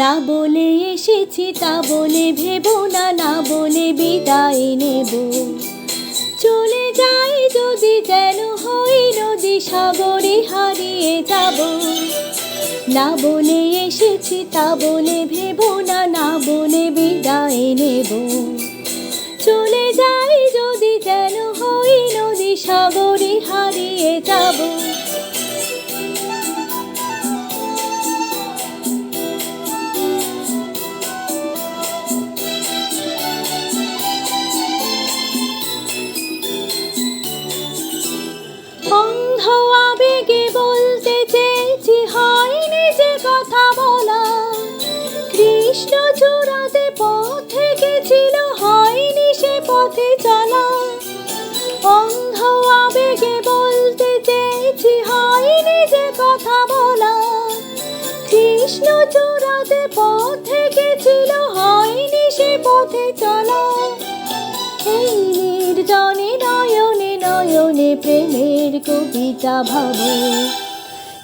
না বলে এসেছি তা বলে ভেবো না, না বলে বিদায় নেব। চলে যাই যদি যেন হই নদী সাগরে হারিয়ে যাব। না বলে এসেছি তা বলে ভেবো না, না বলে বিদায় নেব। চলে যাই যদি যেন হই নদী সাগরে হারিয়ে যাব। অন্ধ আবেগে বলতে চেয়েছি, হয়নি যে কথা বলা। কৃষ্ণ চূড়াতে পথে গেছিল, হয়নি সে পথে চলা। অন্ধ আবেগে বলতে চেয়েছি, হয়নি যে কথা বলা। কৃষ্ণ চূড়াতে পথে গেছিল, হয়নি সে পথে চলা। এই নির্জনে নয়নে নয়নে প্রেমের কবিতা ভাবো।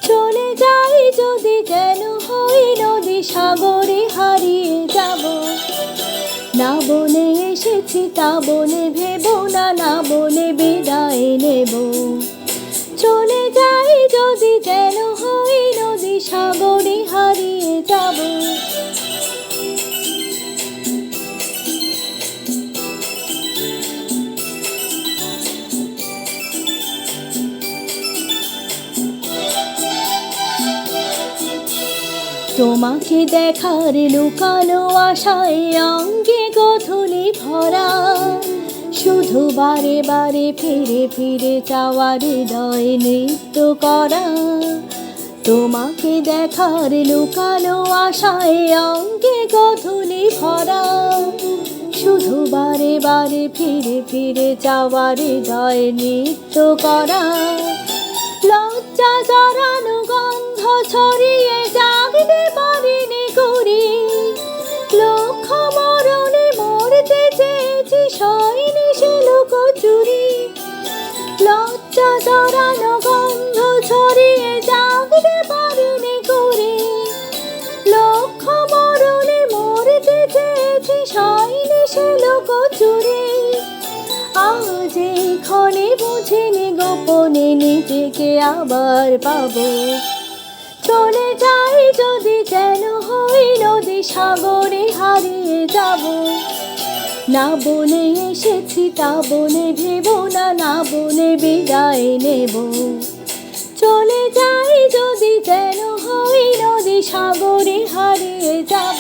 চলে যাই যদি যেন হই নদী সাগরে হারিয়ে যাব। না বলে এসেছি তা বলে ভেবো না, না বলে বিদায় নেব। চলে যাই যদি যেন হই নদী সাগরে হারিয়ে যাব। তোমাকে দেখার লুকানো আশায় অঙ্গে গধূলি ভরা। শুধু বারে বারে ফিরে ফিরে চাওয়ার হৃদয় নৃত্য করা। তোমাকে দেখার লুকানো আশায় অঙ্গে গধূলি ভরা। শুধু বারে বারে ফিরে ফিরে চাওয়ার হৃদয় নৃত্য করা। লজ্জা জড়ানো গন্ধ ছড়িয়ে জাগতে পারিনি করি। লক্ষ মরণে মরতে চেয়েছি, সয়নি সে লুকোচুরি। লজ্জা জড়ানো গন্ধ ছড়িয়ে জাগতে পারিনি করি। লক্ষ মরণে মরতে চেয়েছি, সয়নি সে লুকোচুরি। আজ এই ক্ষণে বুঝিনি গোপনে নিজেকে আবার পাবো। চলে যাই যদি যেন হই নদী সাগরে হারিয়ে যাব। না বলে এসেছি তা বলে ভেবো না, না বলে বিদায় নেব। চলে যাই যদি যেন হই নদী সাগরে হারিয়ে যাব।